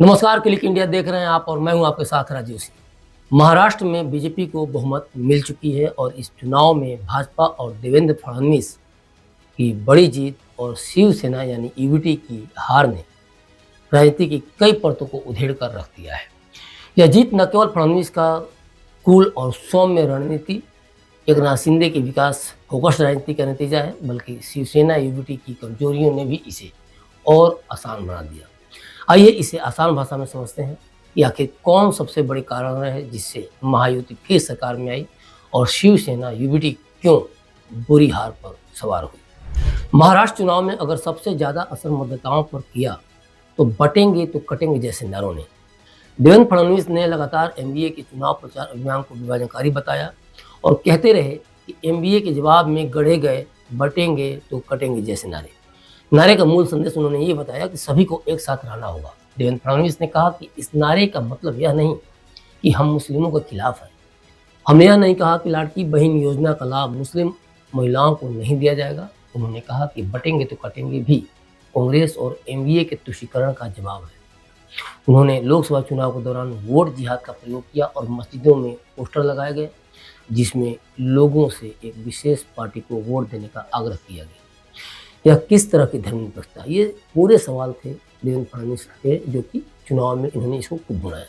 नमस्कार, click India देख रहे हैं आप और मैं हूं आपके साथ राजीव सिंह। महाराष्ट्र में बीजेपी को बहुमत मिल चुकी है और इस चुनाव में भाजपा और देवेंद्र फडणवीस की बड़ी जीत और शिवसेना यानी ईवीटी की हार ने राजनीति की कई परतों को उधेड़ कर रख दिया है। यह जीत न केवल फडणवीस का कूल और सौम्य रणनीति, एकनाथ शिंदे की विकास फोकस राजनीति का नतीजा है, बल्कि शिवसेना ईवीटी की कमजोरियों ने भी इसे और आसान बना दिया। आइए इसे आसान भाषा में समझते हैं कि आखिर कौन सबसे बड़े कारण रहे जिससे महायुति फिर सरकार में आई और शिवसेना यूबीटी क्यों बुरी हार पर सवार हुई। महाराष्ट्र चुनाव में अगर सबसे ज़्यादा असर मतदाताओं पर किया तो बटेंगे तो कटेंगे जैसे नारों ने। देवेंद्र फडणवीस ने लगातार एनडीए के चुनाव प्रचार अभियान को विभाजनकारी बताया और कहते रहे कि एनडीए के जवाब में गढ़े गए बटेंगे तो कटेंगे जैसे नारे का मूल संदेश उन्होंने ये बताया कि सभी को एक साथ रहना होगा। देवेंद्र फडणवीस ने कहा कि इस नारे का मतलब यह नहीं कि हम मुस्लिमों के खिलाफ हैं। हमने यह नहीं कहा कि लाड़की बहन योजना का लाभ मुस्लिम महिलाओं को नहीं दिया जाएगा। उन्होंने कहा कि बटेंगे तो कटेंगे भी कांग्रेस और एनडीए के तुष्टीकरण का जवाब है। उन्होंने लोकसभा चुनाव के दौरान वोट जिहाद का प्रयोग किया और मस्जिदों में पोस्टर लगाए गए जिसमें लोगों से एक विशेष पार्टी को वोट देने का आग्रह किया गया। यह किस तरह की धर्मनिरपेक्षता, ये पूरे सवाल थे देवेंद्र फडणवीस के, जो कि चुनाव में इन्होंने इसको खूब बुनाया।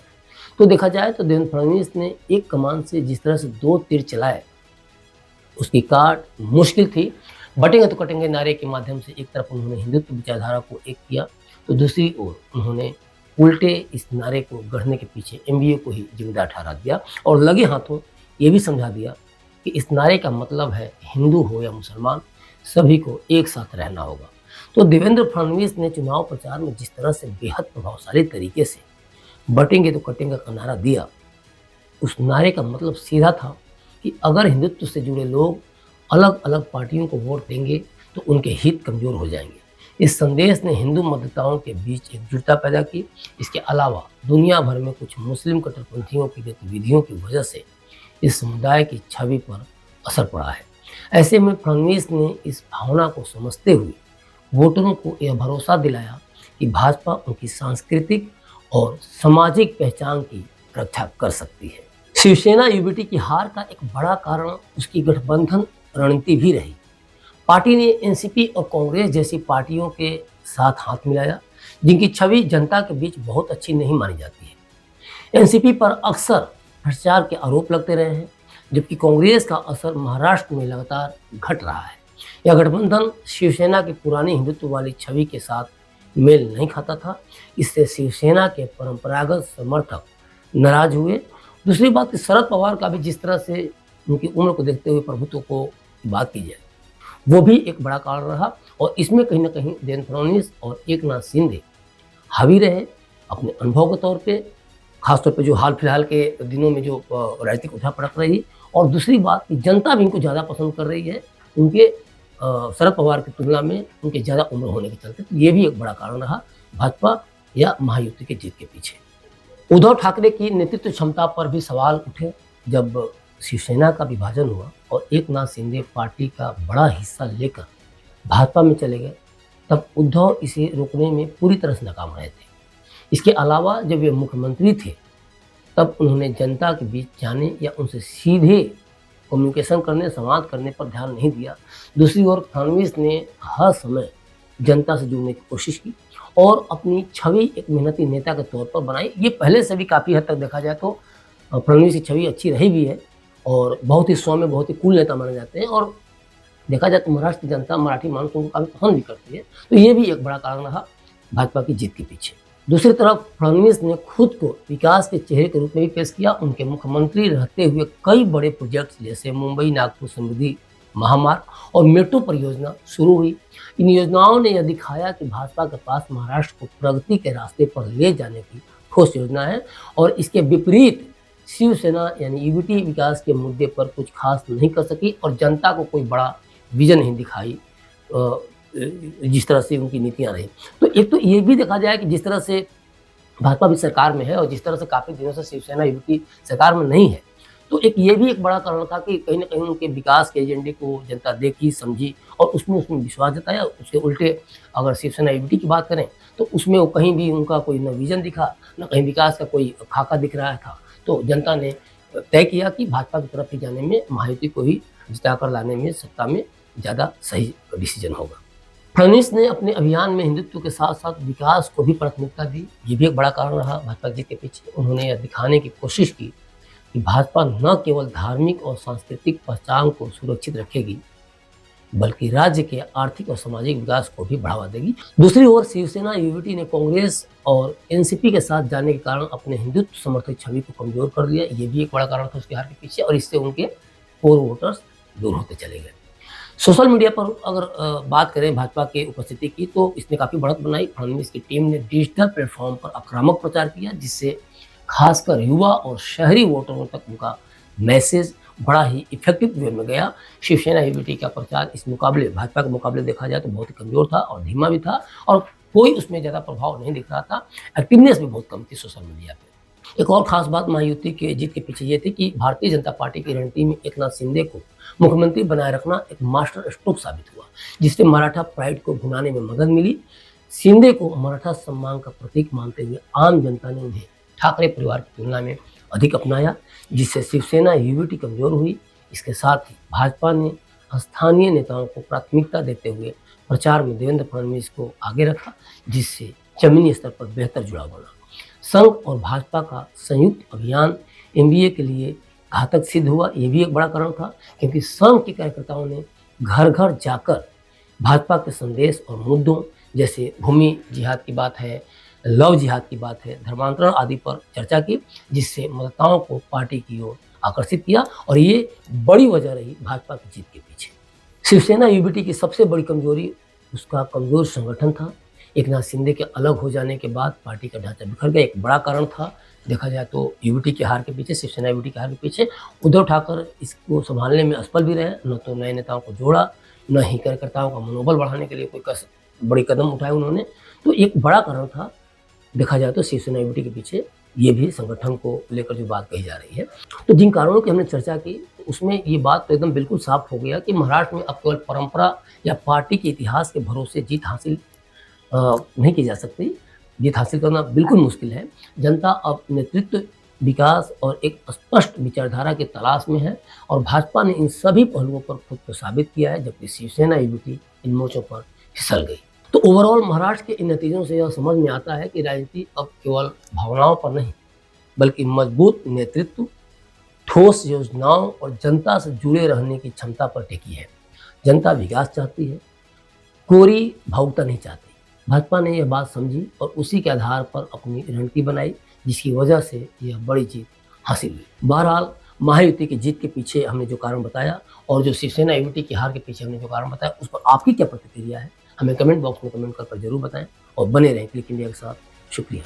तो देखा जाए तो देवेंद्र फडणवीस ने एक कमान से जिस तरह से दो तीर चलाए उसकी काट मुश्किल थी। बटेंगे तो कटेंगे नारे के माध्यम से एक तरफ उन्होंने हिंदुत्व विचारधारा को एक किया तो दूसरी ओर उन्होंने उल्टे इस नारे को गढ़ने के पीछे एनडीए को ही जिम्मेदार ठहरा दिया और लगे हाथों ये भी समझा दिया कि इस नारे का मतलब है हिंदू हो या मुसलमान, सभी को एक साथ रहना होगा। तो देवेंद्र फडणवीस ने चुनाव प्रचार में जिस तरह से बेहद प्रभावशाली तरीके से बटेंगे तो कटेंगे का नारा दिया, उस नारे का मतलब सीधा था कि अगर हिंदुत्व से जुड़े लोग अलग अलग पार्टियों को वोट देंगे तो उनके हित कमजोर हो जाएंगे। इस संदेश ने हिंदू मतदाताओं के बीच एकजुटता पैदा की। इसके अलावा दुनिया भर में कुछ मुस्लिम कट्टरपंथियों की गतिविधियों की वजह से इस समुदाय की छवि पर असर पड़ा है। ऐसे में फडणवीस ने इस भावना को समझते हुए वोटरों को यह भरोसा दिलाया कि भाजपा उनकी सांस्कृतिक और सामाजिक पहचान की रक्षा कर सकती है। शिवसेना यूबीटी की हार का एक बड़ा कारण उसकी गठबंधन रणनीति भी रही। पार्टी ने एनसीपी और कांग्रेस जैसी पार्टियों के साथ हाथ मिलाया जिनकी छवि जनता के बीच बहुत अच्छी नहीं मानी जाती है। एनसीपी पर अक्सर भ्रष्टाचार के आरोप लगते रहे हैं, जबकि कांग्रेस का असर महाराष्ट्र में लगातार घट रहा है। यह गठबंधन शिवसेना की पुरानी हिंदुत्व वाली छवि के साथ मेल नहीं खाता था। इससे शिवसेना के परंपरागत समर्थक नाराज हुए। दूसरी बात कि शरद पवार का भी जिस तरह से उनकी उम्र को देखते हुए प्रभुत्व को बात की जाए वो भी एक बड़ा कारण रहा और इसमें कहीं ना कहीं देवेंद्र फडणवीस और एकनाथ शिंदे हावी रहे अपने अनुभव के तौर पे, खासतौर पे जो हाल फिलहाल के दिनों में जो राजनीतिक उठापटक रही। और दूसरी बात कि जनता भी इनको ज़्यादा पसंद कर रही है उनके शरद पवार की तुलना में उनके ज़्यादा उम्र होने के चलते। तो ये भी एक बड़ा कारण रहा भाजपा या महायुति के जीत के पीछे। उद्धव ठाकरे की नेतृत्व क्षमता पर भी सवाल उठे। जब शिवसेना का विभाजन हुआ और एकनाथ शिंदे पार्टी का बड़ा हिस्सा लेकर भाजपा में चले गए तब उद्धव इसे रोकने में पूरी तरह से नाकाम रहे थे। इसके अलावा जब वे मुख्यमंत्री थे तब उन्होंने जनता के बीच जाने या उनसे सीधे कम्युनिकेशन करने, संवाद करने पर ध्यान नहीं दिया। दूसरी ओर फडणवीस ने हर समय जनता से जुड़ने की कोशिश की और अपनी छवि एक मेहनती नेता के तौर पर बनाई। ये पहले से भी काफ़ी हद तक देखा जाए तो फडणवीस की छवि अच्छी रही भी है और बहुत ही सौम्य, बहुत ही कूल नेता माने जाते हैं और देखा जाए तो महाराष्ट्र की जनता मराठी मानसून को काफ़ी पसंद भी करती है। तो ये भी एक बड़ा कारण रहा भाजपा की जीत के पीछे। दूसरी तरफ फडणवीस ने खुद को विकास के चेहरे के रूप में भी पेश किया। उनके मुख्यमंत्री रहते हुए कई बड़े प्रोजेक्ट्स जैसे मुंबई नागपुर समृद्धि महामार्ग और मेट्रो परियोजना शुरू हुई। इन योजनाओं ने यह दिखाया कि भाजपा के पास महाराष्ट्र को प्रगति के रास्ते पर ले जाने की ठोस योजना है और इसके विपरीत शिवसेना यानी यूबीटी विकास के मुद्दे पर कुछ खास नहीं कर सकी और जनता को कोई बड़ा विजन नहीं दिखाई जिस तरह से उनकी नीतियां रही। तो एक तो ये भी देखा जाए कि जिस तरह से भाजपा भी सरकार में है और जिस तरह से काफ़ी दिनों से शिवसेना यूबीटी सरकार में नहीं है तो एक ये भी एक बड़ा कारण था कि कहीं न कहीं उनके विकास के एजेंडे को जनता देखी, समझी और उसमें विश्वास जताया। उसके उल्टे अगर शिवसेना यूनिटी की बात करें, तो उसमें वो कहीं भी उनका कोई न विज़न दिखा, न कहीं विकास का कोई खाका दिख रहा था। तो जनता ने तय किया कि भाजपा की तरफ ही जाने में, महायुति को ही जिताकर लाने में, सत्ता में ज़्यादा सही डिसीजन होगा। फडणवीस ने अपने अभियान में हिंदुत्व के साथ-साथ विकास को भी प्राथमिकता दी। ये भी एक बड़ा कारण रहा भाजपा की जीत के पीछे। उन्होंने यह दिखाने की कोशिश की कि भाजपा न केवल धार्मिक और सांस्कृतिक पहचान को सुरक्षित रखेगी, बल्कि राज्य के आर्थिक और सामाजिक विकास को भी बढ़ावा देगी। दूसरी ओर शिवसेना यूनिटी ने कांग्रेस और एनसीपी के साथ जाने के कारण अपने हिंदुत्व समर्थित छवि को कमजोर कर दिया। ये भी एक बड़ा कारण था उसके हार के पीछे और इससे उनके कोर वोटर्स दूर होते चले गए। सोशल मीडिया पर अगर बात करें भाजपा के उपस्थिति की, तो इसने काफ़ी बढ़त बनाई। फडणवीस की टीम ने डिजिटल प्लेटफॉर्म पर आक्रामक प्रचार किया, जिससे खासकर युवा और शहरी वोटरों तक उनका मैसेज बड़ा ही इफेक्टिव वे में गया। शिवसेना यूनिटी का प्रचार इस मुकाबले भाजपा के मुकाबले देखा जाए तो बहुत ही कमज़ोर था और धीमा भी था और कोई उसमें ज़्यादा प्रभाव नहीं दिख रहा था। एक्टिवनेस भी बहुत कम थी सोशल मीडिया पे। एक और ख़ास बात महायुति के जीत के पीछे ये थी कि भारतीय जनता पार्टी की रणनीति में एकनाथ शिंदे को मुख्यमंत्री बनाए रखना एक मास्टर स्ट्रोक साबित हुआ, जिससे मराठा प्राइड को भुनाने में मदद मिली। शिंदे को मराठा सम्मान का प्रतीक मानते हुए आम जनता ने उन्हें ठाकरे परिवार की तुलना में अधिक अपनाया, जिससे शिवसेना यूनिटी कमजोर हुई। इसके साथ ही भाजपा ने स्थानीय नेताओं को प्राथमिकता देते हुए प्रचार में देवेंद्र फडणवीस को आगे रखा, जिससे जमीनी स्तर पर बेहतर जुड़ाव बना। संघ और भाजपा का संयुक्त अभियान एनडीए के लिए घातक सिद्ध हुआ। ये भी एक बड़ा कारण था, क्योंकि संघ के कार्यकर्ताओं ने घर घर जाकर भाजपा के संदेश और मुद्दों जैसे भूमि जिहाद की बात है, लव जिहाद की बात है, धर्मांतरण आदि पर चर्चा की, जिससे मतदाताओं को पार्टी की ओर आकर्षित किया और ये बड़ी वजह रही भाजपा की जीत के पीछे। शिवसेना यूनिटी की सबसे बड़ी कमजोरी उसका कमजोर संगठन था। एकनाथ शिंदे के अलग हो जाने के बाद पार्टी का ढांचा बिखर गया, एक बड़ा कारण था देखा जाए तो यूनिटी के हार के पीछे, शिवसेना यूनिटी के हार के पीछे। उद्धव ठाकरे इसको संभालने में असफल भी रहे, न तो नए नेताओं को जोड़ा, न ही कार्यकर्ताओं का मनोबल बढ़ाने के लिए कोई बड़ी कदम उठाए उन्होंने। तो एक बड़ा कारण था देखा जाए तो शिवसेना यूनिटी के पीछे ये भी संगठन को लेकर जो बात कही जा रही है। तो जिन कारणों की हमने चर्चा की, उसमें ये बात तो एकदम बिल्कुल साफ हो गया कि महाराष्ट्र में अब केवल परंपरा या पार्टी के इतिहास के भरोसे जीत हासिल नहीं की जा सकती। जीत हासिल करना बिल्कुल मुश्किल है। जनता अब नेतृत्व, विकास और एक स्पष्ट विचारधारा की तलाश में है और भाजपा ने इन सभी पहलुओं पर खुद को साबित किया है, जबकि शिवसेना यूनिटी इन मोर्चों पर फिसल गई। तो ओवरऑल महाराष्ट्र के इन नतीजों से यह समझ में आता है कि राजनीति अब केवल भावनाओं पर नहीं, बल्कि मजबूत नेतृत्व, ठोस योजनाओं और जनता से जुड़े रहने की क्षमता पर टिकी है। जनता विकास चाहती है, कोरी भावुकता नहीं चाहती। भाजपा ने यह बात समझी और उसी के आधार पर अपनी रणनीति बनाई, जिसकी वजह से यह बड़ी जीत हासिल हुई। बहरहाल महायुति की जीत के पीछे हमने जो कारण बताया और जो शिवसेना यूनिटी की हार के पीछे हमने जो कारण बताया, उस पर आपकी क्या प्रतिक्रिया है, हमें कमेंट बॉक्स में कमेंट कर जरूर बताएं और बने रहें क्लिक इंडिया के साथ। शुक्रिया।